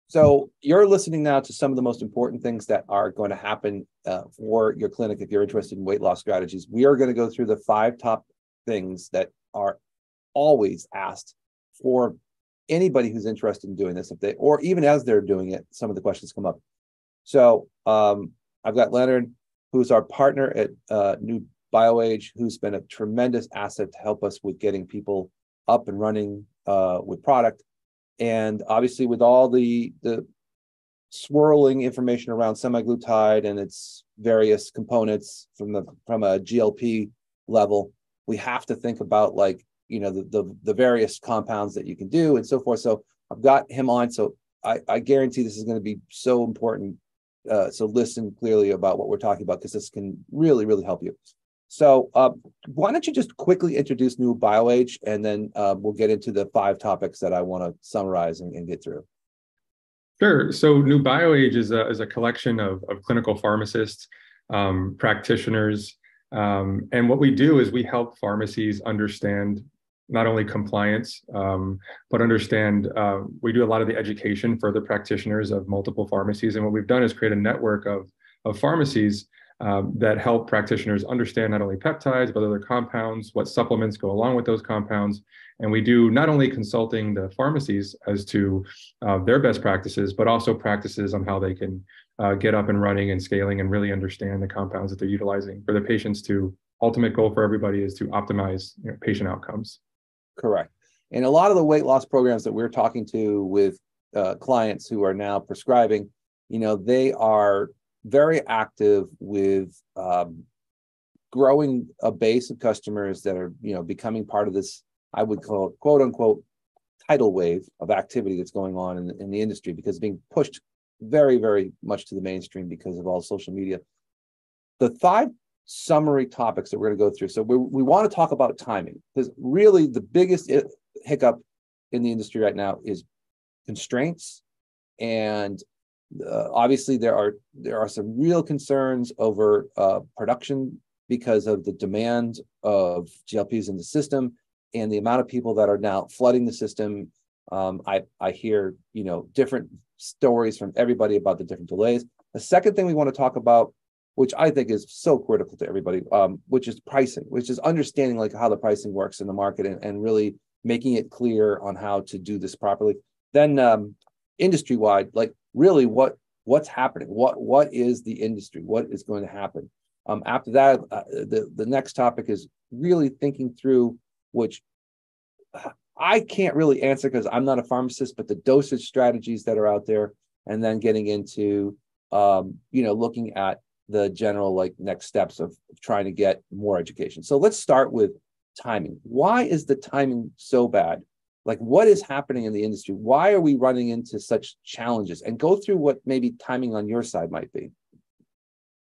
So you're listening now to some of the most important things that are going to happen for your clinic if you're interested in weight loss strategies. We are going to go through the 5 top things that are always asked for anybody who's interested in doing this, if they, or even as they're doing it, some of the questions come up. So I've got Leonard, who's our partner at NuBioAge, who's been a tremendous asset to help us with getting people up and running with product. And obviously with all the swirling information around semaglutide and its various components from a GLP level, we have to think about, like, you know, the various compounds that you can do and so forth. So I've got him on. So I guarantee this is going to be so important. So listen clearly about what we're talking about, because this can really, really help you. So why don't you just quickly introduce NuBioAge, and then we'll get into the 5 topics that I want to summarize and get through. Sure. So NuBioAge is a collection of clinical pharmacists, practitioners, and what we do is we help pharmacies understand not only compliance, but understand, we do a lot of the education for the practitioners of multiple pharmacies. And what we've done is create a network of pharmacies that help practitioners understand not only peptides, but other compounds, what supplements go along with those compounds. And we do not only consulting the pharmacies as to their best practices, but also practices on how they can get up and running and scaling and really understand the compounds that they're utilizing for the patients. To ultimate goal for everybody is to optimize, you know, patient outcomes. Correct. And a lot of the weight loss programs that we're talking to with clients who are now prescribing, you know, they are very active with growing a base of customers that are, you know, becoming part of this, I would call it, quote unquote, tidal wave of activity that's going on in the industry, because it's being pushed very, very much to the mainstream because of all social media. The 5 summary topics that we're going to go through. So we want to talk about timing, because really the biggest hiccup in the industry right now is constraints. And obviously there are some real concerns over production because of the demand of GLPs in the system and the amount of people that are now flooding the system. I hear, you know, different stories from everybody about the different delays. The second thing we want to talk about, which I think is so critical to everybody, which is pricing, which is understanding like how the pricing works in the market, and really making it clear on how to do this properly. Then industry-wide, like really what's happening, what is the industry, what is going to happen. After that, the next topic is really thinking through, which I can't really answer because I'm not a pharmacist, but the dosage strategies that are out there, and then getting into you know, looking at the general like next steps of trying to get more education. So let's start with timing. Why is the timing so bad? Like, what is happening in the industry? Why are we running into such challenges? And go through what maybe timing on your side might be.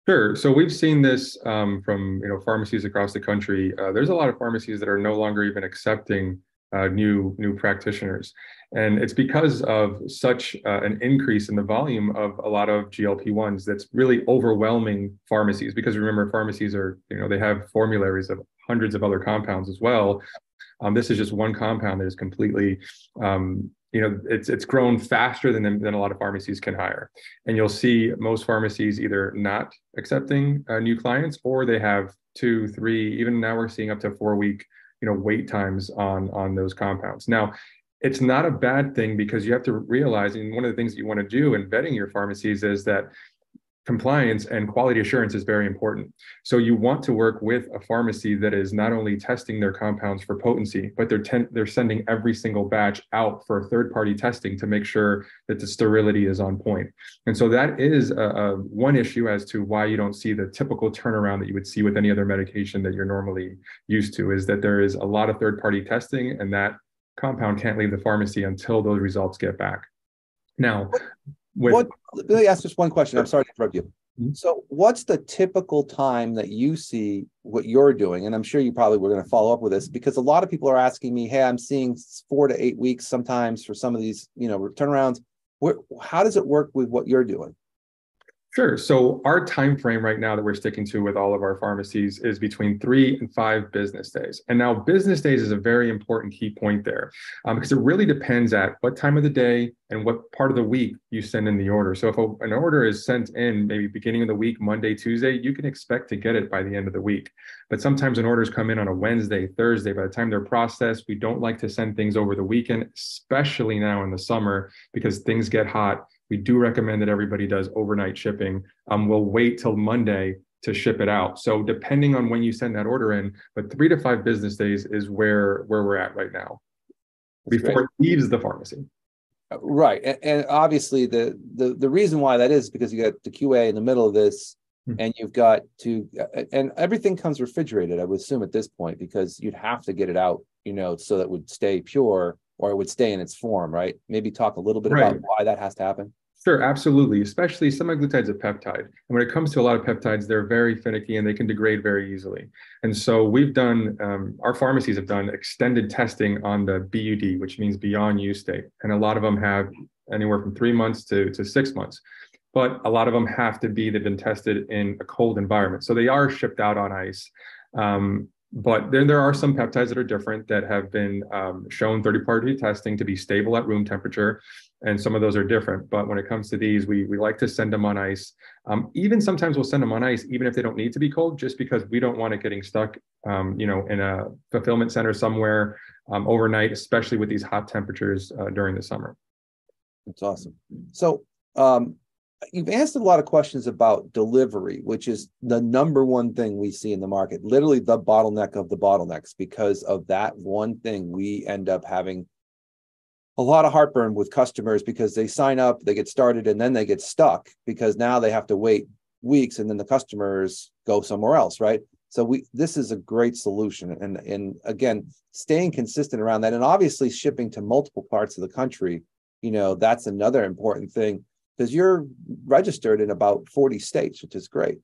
Sure. So we've seen this from, you know, pharmacies across the country. There's a lot of pharmacies that are no longer even accepting new practitioners. And it's because of such an increase in the volume of a lot of GLP-1s that's really overwhelming pharmacies. Because remember, pharmacies are, you know, they have formularies of hundreds of other compounds as well. This is just one compound that is completely, you know, it's grown faster than a lot of pharmacies can hire. And you'll see most pharmacies either not accepting new clients, or they have 2, 3, even now we're seeing up to 4-week, you know, wait times on those compounds. Now, it's not a bad thing, because you have to realize, and one of the things that you want to do in vetting your pharmacies is that compliance and quality assurance is very important. So you want to work with a pharmacy that is not only testing their compounds for potency, but they're sending every single batch out for third-party testing to make sure that the sterility is on point. And so that is one issue as to why you don't see the typical turnaround that you would see with any other medication that you're normally used to, is that there is a lot of third-party testing, and that compound can't leave the pharmacy until those results get back. Now, let me ask just one question. I'm sorry to interrupt you. So what's the typical time that you see what you're doing? And I'm sure you probably were going to follow up with this, because a lot of people are asking me, hey, I'm seeing 4 to 8 weeks sometimes for some of these, you know, turnarounds. How does it work with what you're doing? Sure. So our time frame right now that we're sticking to with all of our pharmacies is between 3 and 5 business days. And now business days is a very important key point there, because it really depends at what time of the day and what part of the week you send in the order. So if an order is sent in maybe beginning of the week, Monday, Tuesday, you can expect to get it by the end of the week. But sometimes when orders come in on a Wednesday, Thursday, by the time they're processed, we don't like to send things over the weekend, especially now in the summer, because things get hot. We do recommend that everybody does overnight shipping. We'll wait till Monday to ship it out. So depending on when you send that order in, but 3 to 5 business days is where we're at right now. That's before great. It leaves the pharmacy. Right. And obviously the reason why that is because you got the QA in the middle of this, and you've got to, and everything comes refrigerated, I would assume at this point, because you'd have to get it out, so that it would stay pure or it would stay in its form, right? Maybe talk a little bit about why that has to happen. Sure, absolutely. Especially semaglutide is a peptide. And when it comes to a lot of peptides, they're very finicky and they can degrade very easily. And so we've done, our pharmacies have done extended testing on the BUD, which means beyond use state. And a lot of them have anywhere from 3 months to 6 months. But a lot of them have to be, they've been tested in a cold environment. So they are shipped out on ice. But then there are some peptides that are different that have been shown third-party testing to be stable at room temperature. And some of those are different. But when it comes to these, we like to send them on ice. Even sometimes we'll send them on ice, even if they don't need to be cold, just because we don't want it getting stuck, in a fulfillment center somewhere overnight, especially with these hot temperatures during the summer. That's awesome. So you've answered a lot of questions about delivery, which is the number one thing we see in the market, literally the bottleneck of the bottlenecks. Because of that one thing, we end up having a lot of heartburn with customers because they sign up, they get started, and then they get stuck because now they have to wait weeks and then the customers go somewhere else, right? So this is a great solution. And again, staying consistent around that, and obviously shipping to multiple parts of the country, that's another important thing, because you're registered in about 40 states, which is great.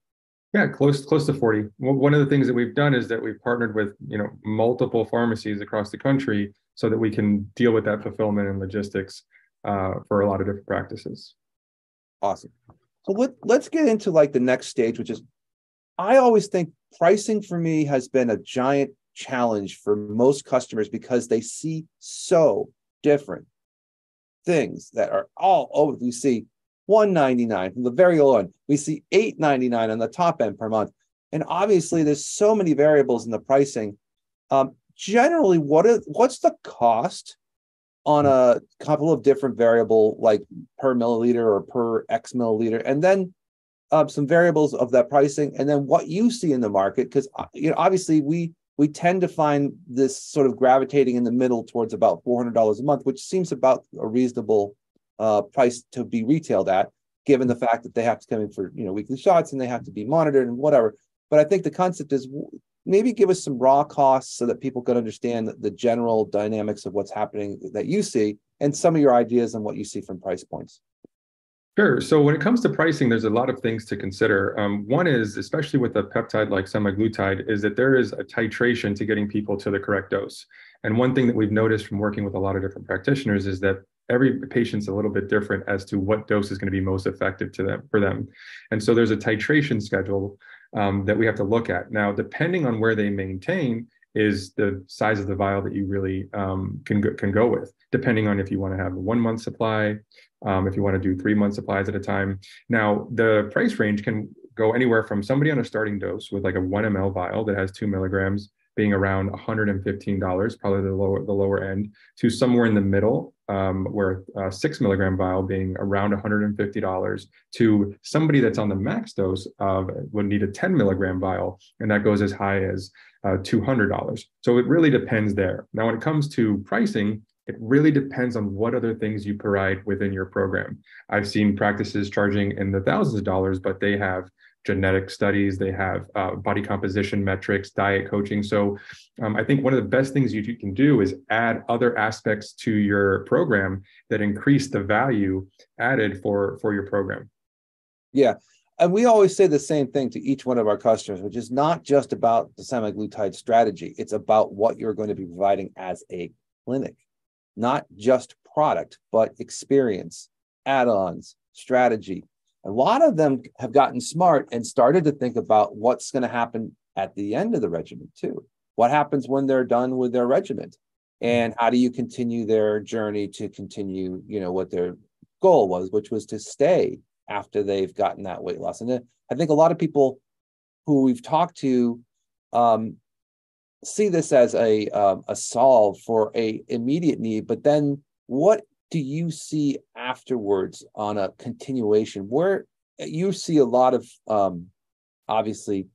Yeah, close to 40. One of the things that we've done is that we've partnered with, multiple pharmacies across the country so that we can deal with that fulfillment and logistics for a lot of different practices. Awesome. So let's get into like the next stage, which is, I always think pricing for me has been a giant challenge for most customers because they see so different things that are all over. We see $199 from the very low end. We see $899 on the top end per month. And obviously there's so many variables in the pricing. Generally, what's the cost on a couple of different variable, like per milliliter or per X milliliter, and then some variables of that pricing, and then what you see in the market? Because obviously we tend to find this sort of gravitating in the middle towards about $400 a month, which seems about a reasonable price to be retailed at, given the fact that they have to come in for weekly shots and they have to be monitored and whatever. But I think the concept is maybe give us some raw costs so that people can understand the general dynamics of what's happening that you see, and some of your ideas on what you see from price points. Sure. So when it comes to pricing, there's a lot of things to consider. One is, especially with a peptide like semaglutide, is that there is a titration to getting people to the correct dose. And one thing that we've noticed from working with a lot of different practitioners is that every patient's a little bit different as to what dose is going to be most effective for them. And so there's a titration schedule that we have to look at. Now, depending on where they maintain is the size of the vial that you really can go with, depending on if you want to have a 1 month supply, if you want to do 3 month supplies at a time. Now, the price range can go anywhere from somebody on a starting dose with like a 1 ml vial that has 2 milligrams being around $115, probably the lower end, to somewhere in the middle, where a 6 milligram vial being around $150, to somebody that's on the max dose would need a 10 milligram vial, and that goes as high as $200. So it really depends there. Now, when it comes to pricing, it really depends on what other things you provide within your program. I've seen practices charging in the thousands of dollars, but they have genetic studies, they have body composition metrics, diet coaching. So I think one of the best things you can do is add other aspects to your program that increase the value added for your program. Yeah. And we always say the same thing to each one of our customers, which is not just about the semaglutide strategy. It's about what you're going to be providing as a clinic, not just product, but experience, add-ons, strategy. A lot of them have gotten smart and started to think about what's going to happen at the end of the regimen too. What happens when they're done with their regimen? And how do you continue their journey to continue, what they're goal was, which was to stay after they've gotten that weight loss. And I think a lot of people who we've talked to see this as a solve for a immediate need, but then what do you see afterwards on a continuation where you see a lot of obviously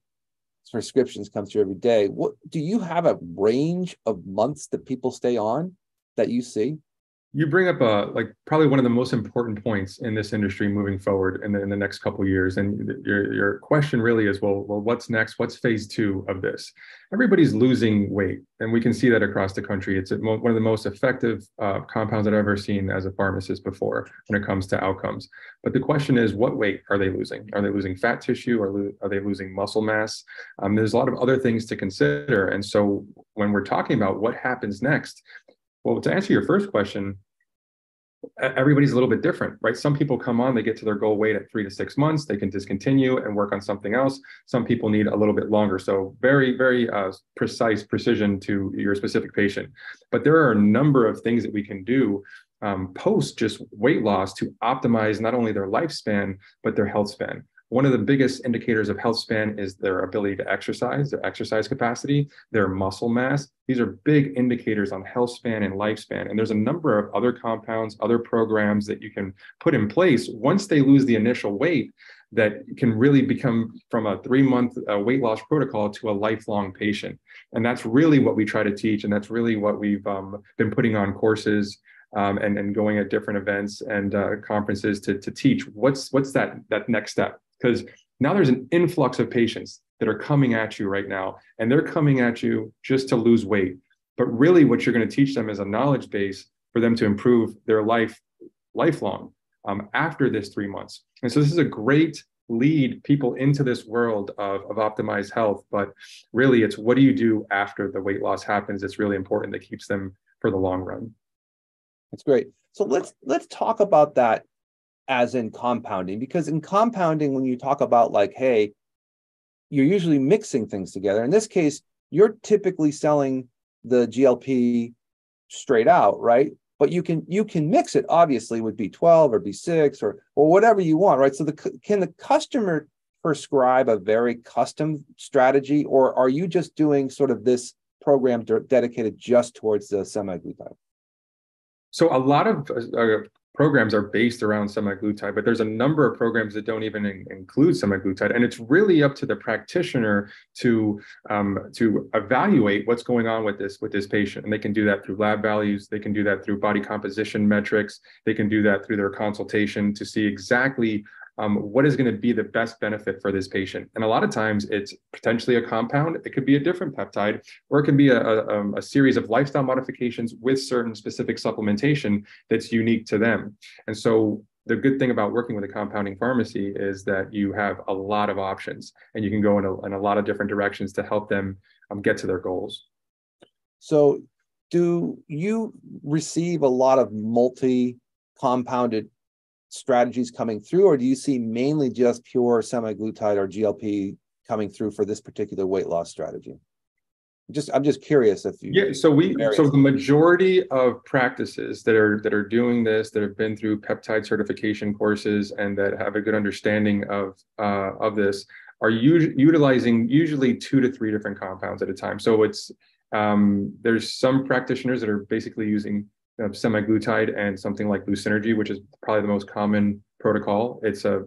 prescriptions come through every day? What do you have a range of months that people stay on that you see? You bring up probably one of the most important points in this industry moving forward in the next couple of years. And your question really is, well, what's next? What's phase 2 of this? Everybody's losing weight, and we can see that across the country. It's one of the most effective compounds I've ever seen as a pharmacist before when it comes to outcomes. But the question is, what weight are they losing? Are they losing fat tissue? Are they losing muscle mass? There's a lot of other things to consider. And so when we're talking about what happens next, well, to answer your first question, everybody's a little bit different, right? Some people come on, they get to their goal weight at 3 to 6 months, they can discontinue and work on something else. Some people need a little bit longer. So very, very precision to your specific patient. But there are a number of things that we can do post just weight loss to optimize not only their lifespan, but their health span. One of the biggest indicators of health span is their ability to exercise, their exercise capacity, their muscle mass. These are big indicators on health span and lifespan. And there's a number of other compounds, other programs that you can put in place once they lose the initial weight that can really become from a 3-month weight loss protocol to a lifelong patient. And that's really what we try to teach. And that's really what we've been putting on courses and going at different events and conferences to teach what's that next step. Because now there's an influx of patients that are coming at you right now, and they're coming at you just to lose weight. But really what you're going to teach them is a knowledge base for them to improve their lifelong after this 3 months. And so this is a great lead people into this world of optimized health. But really, it's what do you do after the weight loss happens? It's really important that keeps them for the long run. That's great. So let's talk about that as in compounding, because in compounding, when you talk about like, hey, you're usually mixing things together. In this case, you're typically selling the GLP straight out, right? But you can mix it obviously with B12 or B6 or whatever you want, right? So can the customer prescribe a very custom strategy, or are you just doing sort of this program dedicated just towards the semaglutide? So a lot of programs are based around semaglutide, but there's a number of programs that don't even include semaglutide, and it's really up to the practitioner to evaluate what's going on with this patient. And they can do that through lab values, they can do that through body composition metrics, they can do that through their consultation to see exactly what is going to be the best benefit for this patient. And a lot of times it's potentially a compound, it could be a different peptide, or it can be a series of lifestyle modifications with certain specific supplementation that's unique to them. And so the good thing about working with a compounding pharmacy is that you have a lot of options and you can go in a lot of different directions to help them get to their goals. So do you receive a lot of multi-compounded strategies coming through, or do you see mainly just pure semaglutide or GLP coming through for this particular weight loss strategy? I'm just curious if you. Yeah, so the majority of practices that are doing this, that have been through peptide certification courses and that have a good understanding of this, are utilizing usually 2 to 3 different compounds at a time. So it's there's some practitioners that are basically using semaglutide and something like Synergy, which is probably the most common protocol. It's a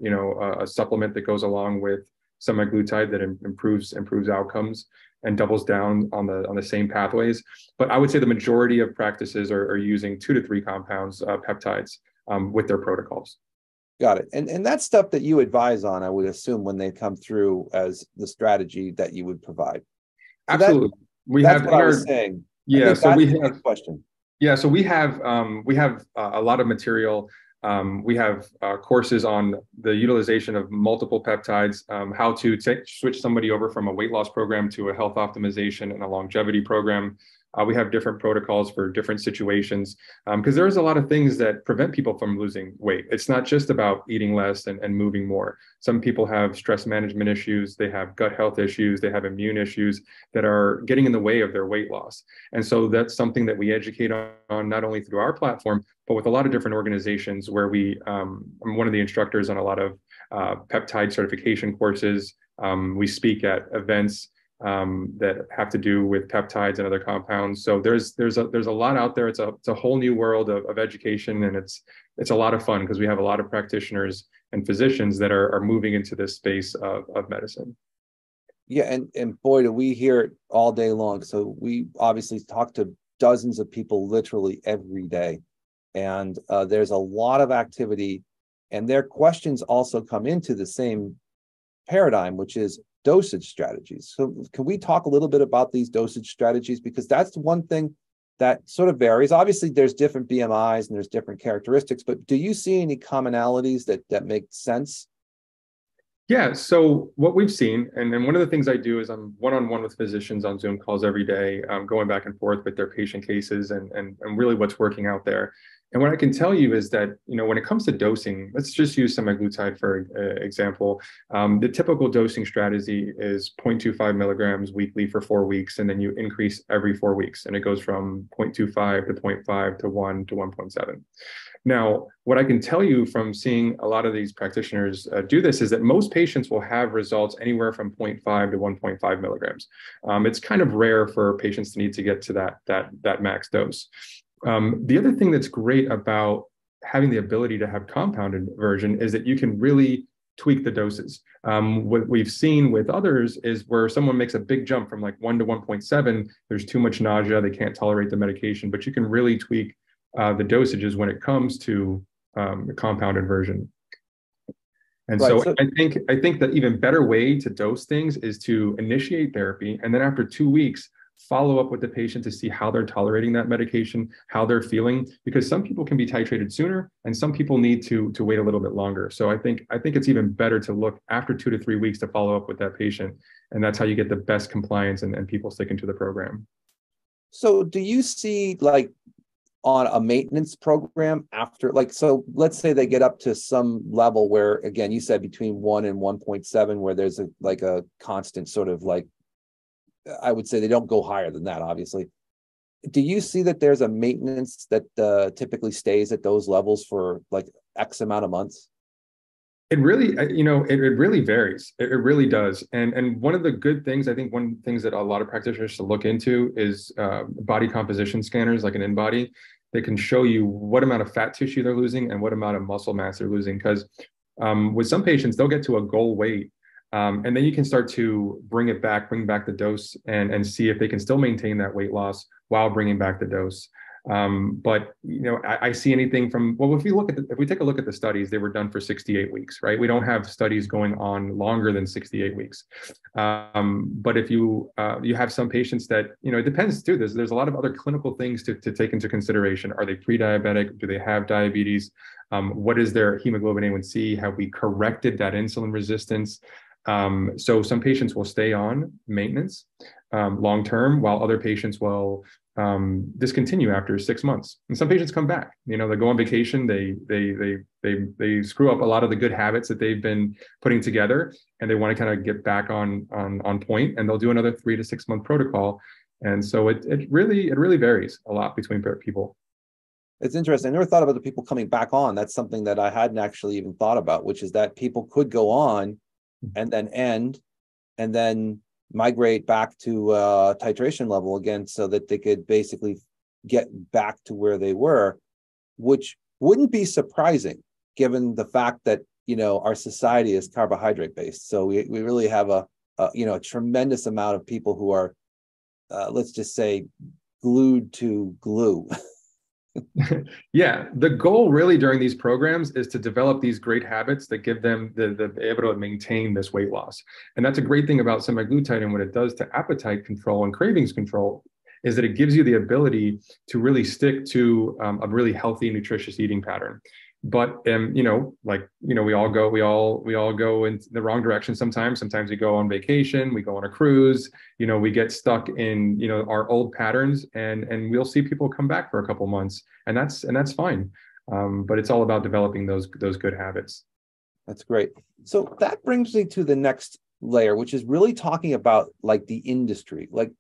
supplement that goes along with semaglutide that improves outcomes and doubles down on the same pathways. But I would say the majority of practices are using 2 to 3 compounds, peptides, with their protocols. Got it. And that's stuff that you advise on, I would assume, when they come through as the strategy that you would provide. So absolutely. That's what I was saying. Yeah. So we have a question. Yeah, so we have a lot of material. We have courses on the utilization of multiple peptides, how to switch somebody over from a weight loss program to a health optimization and a longevity program. We have different protocols for different situations because there's a lot of things that prevent people from losing weight. It's not just about eating less and moving more. Some people have stress management issues, they have gut health issues, they have immune issues that are getting in the way of their weight loss. And so that's something that we educate on not only through our platform, but with a lot of different organizations where I'm one of the instructors on a lot of peptide certification courses. We speak at events that have to do with peptides and other compounds. So there's a lot out there. It's a whole new world of education, and it's a lot of fun because we have a lot of practitioners and physicians that are moving into this space of medicine. Yeah, and boy, do we hear it all day long. So we obviously talk to dozens of people literally every day, and there's a lot of activity, and their questions also come into the same paradigm, which is dosage strategies. So can we talk a little bit about these dosage strategies? Because that's one thing that sort of varies. Obviously, there's different BMIs and there's different characteristics, but do you see any commonalities that make sense? Yeah, so what we've seen, and then one of the things I do is I'm one-on-one with physicians on Zoom calls every day, going back and forth with their patient cases and really what's working out there. And what I can tell you is that, when it comes to dosing, let's just use semaglutide for example. The typical dosing strategy is 0.25 milligrams weekly for 4 weeks, and then you increase every 4 weeks, and it goes from 0.25 to 0.5 to 1 to 1.7. Now, what I can tell you from seeing a lot of these practitioners do this is that most patients will have results anywhere from 0.5 to 1.5 milligrams. It's kind of rare for patients to need to get to that max dose. The other thing that's great about having the ability to have compounded version is that you can really tweak the doses. What we've seen with others is where someone makes a big jump from like 1 to 1.7, there's too much nausea, they can't tolerate the medication, but you can really tweak the dosages when it comes to the compounded version. And Right. so I think that even better way to dose things is to initiate therapy, and then after 2 weeks, follow up with the patient to see how they're tolerating that medication, how they're feeling, because some people can be titrated sooner and some people need to wait a little bit longer. So I think it's even better to look after 2 to 3 weeks to follow up with that patient. And that's how you get the best compliance and people sticking to the program. So do you see like on a maintenance program after, like, so let's say they get up to some level where, again, you said between 1 and 1.7, where there's a constant sort of like, I would say they don't go higher than that, obviously. Do you see that there's a maintenance that typically stays at those levels for like X amount of months? It really, it really varies. It really does. And one of the good things, I think one of the things that a lot of practitioners should look into is body composition scanners, like an InBody. They can show you what amount of fat tissue they're losing and what amount of muscle mass they're losing. Because with some patients, they'll get to a goal weight. And then you can start to bring back the dose and see if they can still maintain that weight loss while bringing back the dose. But I see anything from, well, if we take a look at the studies, they were done for 68 weeks, right? We don't have studies going on longer than 68 weeks. But if you have some patients that, it depends too. There's a lot of other clinical things to take into consideration. Are they pre-diabetic? Do they have diabetes? What is their hemoglobin A1C? Have we corrected that insulin resistance? So some patients will stay on maintenance long term, while other patients will discontinue after 6 months. And some patients come back. They go on vacation. They screw up a lot of the good habits that they've been putting together, and they want to kind of get back on point. And they'll do another 3 to 6 month protocol. And so it really varies a lot between people. It's interesting. I never thought about the people coming back on. That's something that I hadn't actually even thought about, which is that people could go on and then end and then migrate back to titration level again, so that they could basically get back to where they were, which wouldn't be surprising given the fact that our society is carbohydrate based. So we really have a tremendous amount of people who are let's just say glued to glue. Yeah, the goal really during these programs is to develop these great habits that give them the able to maintain this weight loss. And that's a great thing about semaglutide, and what it does to appetite control and cravings control is that it gives you the ability to really stick to a really healthy, nutritious eating pattern. But we all go in the wrong direction sometimes. Sometimes we go on vacation, we go on a cruise, we get stuck in, our old patterns, and we'll see people come back for a couple months, and that's fine. But it's all about developing those good habits. That's great. So that brings me to the next layer, which is really talking about like the industry, like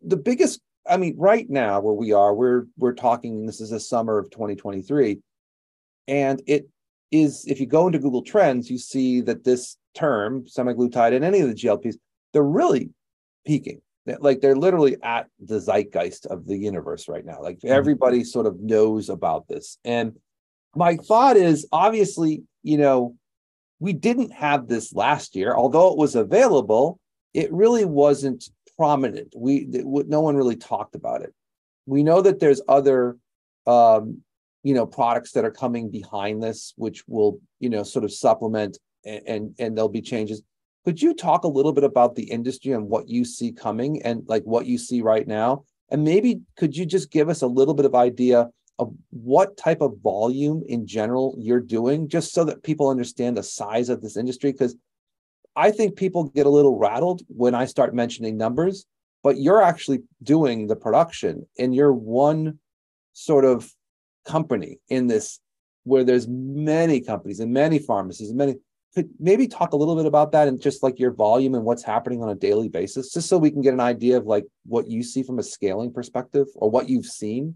the biggest, I mean, right now where we are, we're talking, this is the summer of 2023. And it is, if you go into Google Trends, you see that this term, semaglutide and any of the GLPs, they're really peaking. Like they're literally at the zeitgeist of the universe right now. Like everybody sort of knows about this. And my thought is, obviously, we didn't have this last year, although it was available, it really wasn't prominent. No one really talked about it. We know that there's other, products that are coming behind this, which will, sort of supplement, and there'll be changes. Could you talk a little bit about the industry and what you see coming and like what you see right now? And maybe could you just give us a little bit of idea of what type of volume in general you're doing, just so that people understand the size of this industry? Because I think people get a little rattled when I start mentioning numbers, but you're actually doing the production, and you're one sort of company in this where there's many companies and many pharmacies and many. Could maybe talk a little bit about that and just like your volume and what's happening on a daily basis, just so we can get an idea of like what you see from a scaling perspective or what you've seen?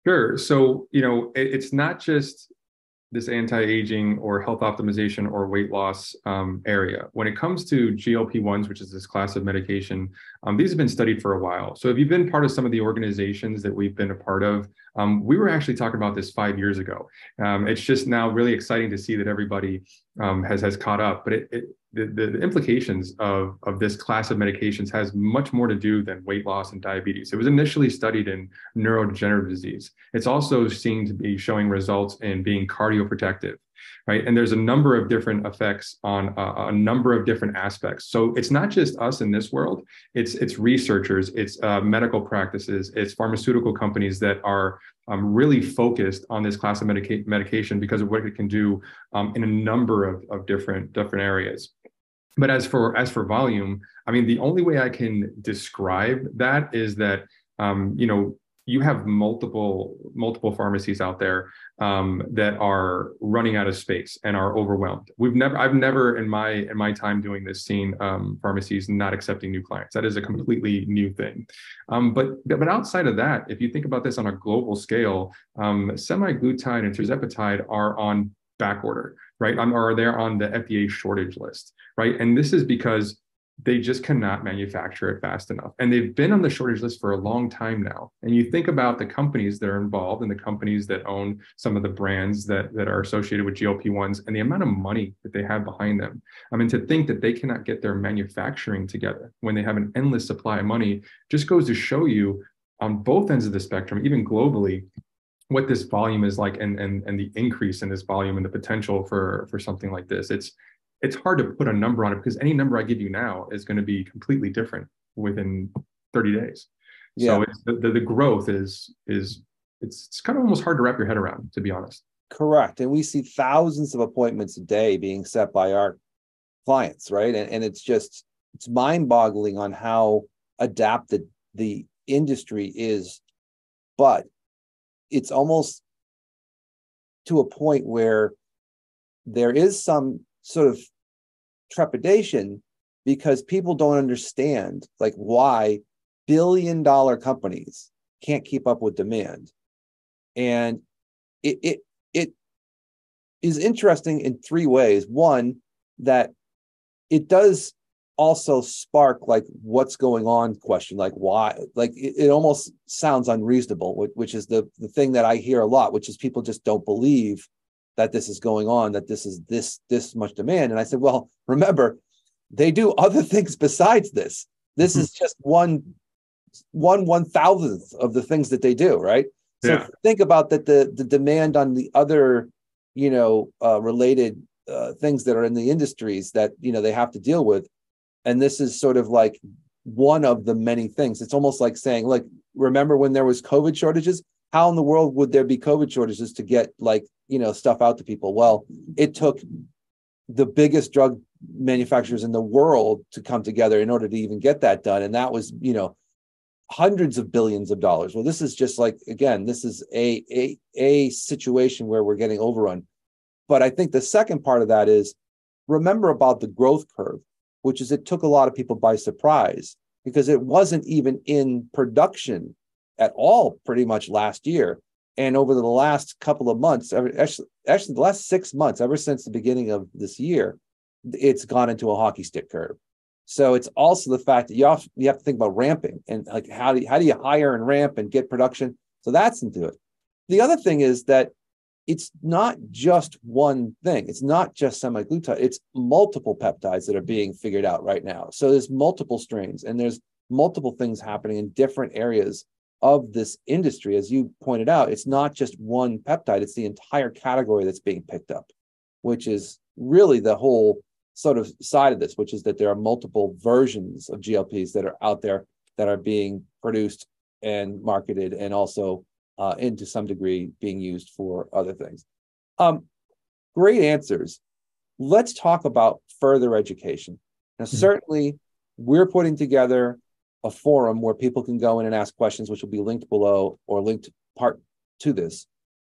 Sure. So, it's not just this anti-aging or health optimization or weight loss area. When it comes to GLP-1s, which is this class of medication, these have been studied for a while. So if you've been part of some of the organizations that we've been a part of, we were actually talking about this 5 years ago. It's just now really exciting to see that everybody has caught up. But the implications of this class of medications has much more to do than weight loss and diabetes. It was initially studied in neurodegenerative disease. It's also seen to be showing results in being cardioprotective, right? And there's a number of different effects on a number of different aspects. So it's not just us in this world. It's researchers, it's medical practices, it's pharmaceutical companies that are really focused on this class of medication because of what it can do in a number of different areas. But as for volume, I mean, the only way I can describe that is that, you have multiple pharmacies out there that are running out of space and are overwhelmed. I've never in my time doing this seen pharmacies not accepting new clients. That is a completely new thing. But outside of that, if you think about this on a global scale, semaglutide and tirzepatide are on back order, right? Or they're on the FDA shortage list, right? And this is because they just cannot manufacture it fast enough. And they've been on the shortage list for a long time now. And you think about the companies that are involved and the companies that own some of the brands that are associated with GLP-1s and the amount of money that they have behind them. I mean, to think that they cannot get their manufacturing together when they have an endless supply of money just goes to show you on both ends of the spectrum, even globally, what this volume is like and the increase in this volume and the potential for something like this. It's hard to put a number on it because any number I give you now is going to be completely different within 30 days. Yeah. So the growth is it's kind of almost hard to wrap your head around, to be honest. Correct. And we see thousands of appointments a day being set by our clients, right? And it's mind-boggling on how adapted the industry is, but it's almost to a point where there is some sort of trepidation because people don't understand like why billion-dollar companies can't keep up with demand. And it is interesting in three ways. One, that it does also spark like what's going on question, like why, like it almost sounds unreasonable, which is the thing that I hear a lot, which is people just don't believe that this is going on, that this is this much demand. And I said, well, remember, they do other things besides this. This is just one 1,000th of the things that they do, right? So yeah. Think about that the demand on the other, related things that are in the industries that, they have to deal with. And this is sort of like one of the many things. It's almost like saying, like, remember when there was COVID shortages? how in the world would there be COVID shortages to get stuff out to people? Well, it took the biggest drug manufacturers in the world to come together in order to even get that done. And that was, hundreds of billions of dollars. Well, this is just this is a situation where we're getting overrun. But I think the second part of that is, remember about the growth curve, which is it took a lot of people by surprise because it wasn't even in production at all pretty much last year. And over the last couple of months, actually the last 6 months, ever since the beginning of this year, it's gone into a hockey stick curve. So it's also the fact that you have to think about ramping and how do you hire and ramp and get production. So that's into it. The other thing is that it's not just one thing. It's not just semaglutide. It's multiple peptides that are being figured out right now. So there's multiple strains and there's multiple things happening in different areas of this industry. As you pointed out, it's not just one peptide. It's the entire category that's being picked up, which is really the whole sort of side of this, which is that there are multiple versions of GLPs that are out there that are being produced and marketed and also and to some degree being used for other things. Great answers. Let's talk about further education. Now, certainly we're putting together a forum where people can go in and ask questions, which will be linked below or linked part to this.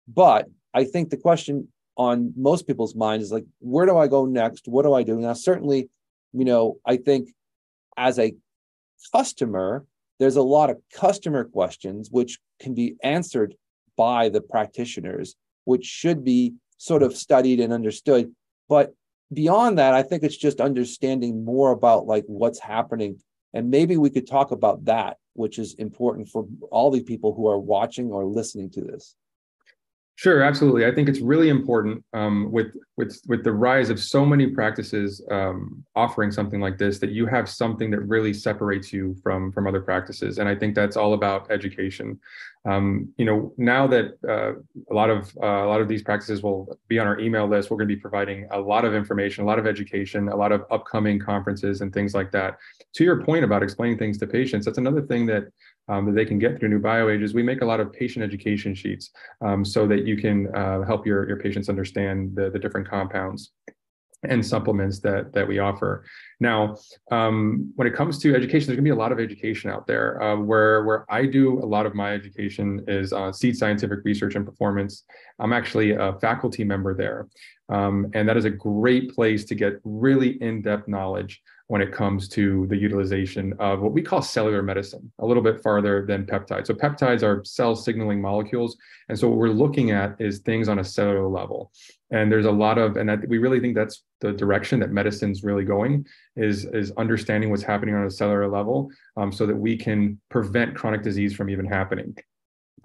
But I think the question on most people's minds is where do I go next? What do I do? Now, certainly, I think as a customer, there's a lot of customer questions which can be answered by the practitioners, which should be sort of studied and understood. But beyond that, I think it's just understanding more about what's happening. And maybe we could talk about that, which is important for all the people who are watching or listening to this. Sure, absolutely. I think it's really important with the rise of so many practices offering something like this, that you have something that really separates you from other practices. And I think that's all about education. Now that a lot of these practices will be on our email list, we're going to be providing a lot of information, a lot of education, a lot of upcoming conferences and things like that. To your point about explaining things to patients, that's another thing that they can get through NuBioAge is we make a lot of patient education sheets so that you can help your patients understand the different compounds and supplements that we offer. Now, when it comes to education, there's gonna be a lot of education out there. Where I do a lot of my education is Seed Scientific Research and Performance. I'm actually a faculty member there. And that is a great place to get really in-depth knowledge when it comes to the utilization of what we call cellular medicine, a little bit farther than peptides. So peptides are cell signaling molecules. And so what we're looking at is things on a cellular level. And there's a lot of, and we really think that's the direction that medicine's really going, is understanding what's happening on a cellular level so that we can prevent chronic disease from even happening.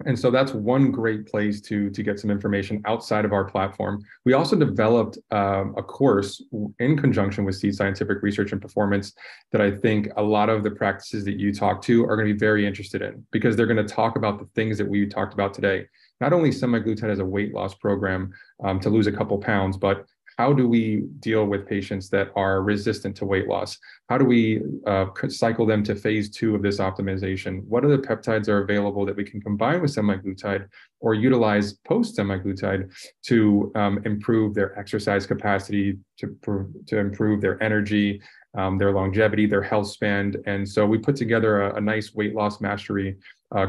And so that's one great place to get some information outside of our platform. We also developed a course in conjunction with Seed Scientific Research and Performance that I think a lot of the practices that you talk to are going to be very interested in, because they're going to talk about the things that we talked about today. Not only semaglutide as a weight loss program to lose a couple pounds, but how do we deal with patients that are resistant to weight loss? How do we cycle them to phase 2 of this optimization? What other peptides are available that we can combine with semaglutide or utilize post-semaglutide to improve their exercise capacity, to improve their energy, their longevity, their health span? And so we put together a nice weight loss mastery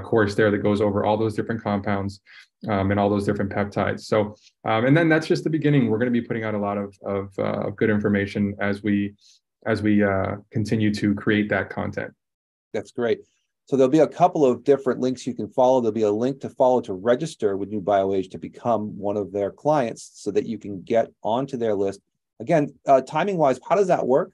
course there that goes over all those different compounds and all those different peptides. So, and then that's just the beginning. We're going to be putting out a lot of good information as we continue to create that content. That's great. So there'll be a couple of different links you can follow. There'll be a link to follow to register with NuBioAge to become one of their clients so that you can get onto their list. Again, timing wise, how does that work?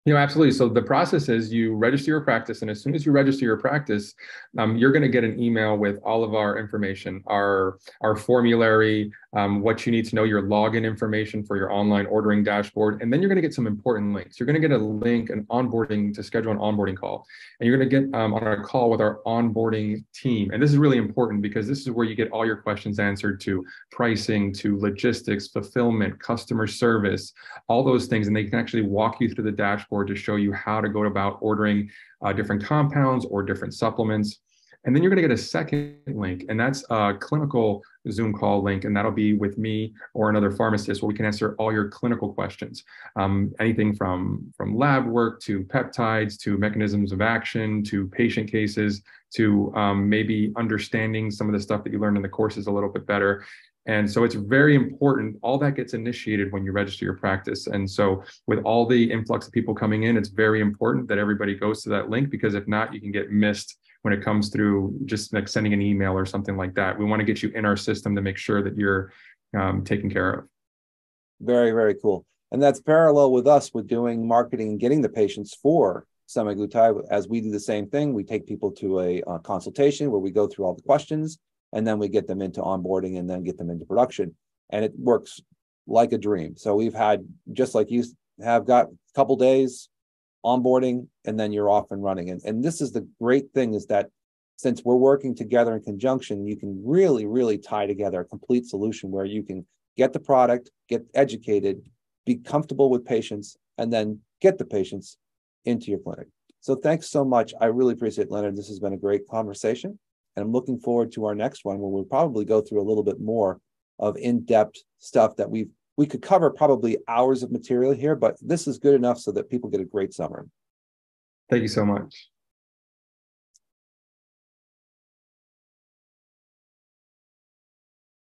Absolutely. So the process is you register your practice, and as soon as you register your practice, you're going to get an email with all of our information, our formulary, what you need to know, your login information for your online ordering dashboard, and then you're going to get some important links. You're going to get a link, to schedule an onboarding call, and you're going to get on a call with our onboarding team. And this is really important because this is where you get all your questions answered, to pricing, to logistics, fulfillment, customer service, all those things, and they can actually walk you through the dashboard to show you how to go about ordering different compounds or different supplements. And then you're going to get a second link, and that's a clinical Zoom call link, and that'll be with me or another pharmacist where we can answer all your clinical questions. Anything from lab work to peptides to mechanisms of action to patient cases to maybe understanding some of the stuff that you learned in the courses a little bit better. And so it's very important. All that gets initiated when you register your practice. And so with all the influx of people coming in, it's very important that everybody goes to that link, because if not, you can get missed when it comes through just like sending an email or something like that. We want to get you in our system to make sure that you're taken care of. Very, very cool. And that's parallel with us with doing marketing and getting the patients for semaglutide. As we do the same thing, we take people to a consultation where we go through all the questions, and then we get them into onboarding and then get them into production. And it works like a dream. So we've had, just like you have, got a couple days onboarding, and then you're off and running. And this is the great thing, is that since we're working together in conjunction, you can really, really tie together a complete solution where you can get the product, get educated, be comfortable with patients, and then get the patients into your clinic. So thanks so much. I really appreciate it, Leonard. This has been a great conversation. And I'm looking forward to our next one, where we'll probably go through a little bit more of in-depth stuff that we could cover probably hours of material here, but this is good enough so that people get a great summary. Thank you so much.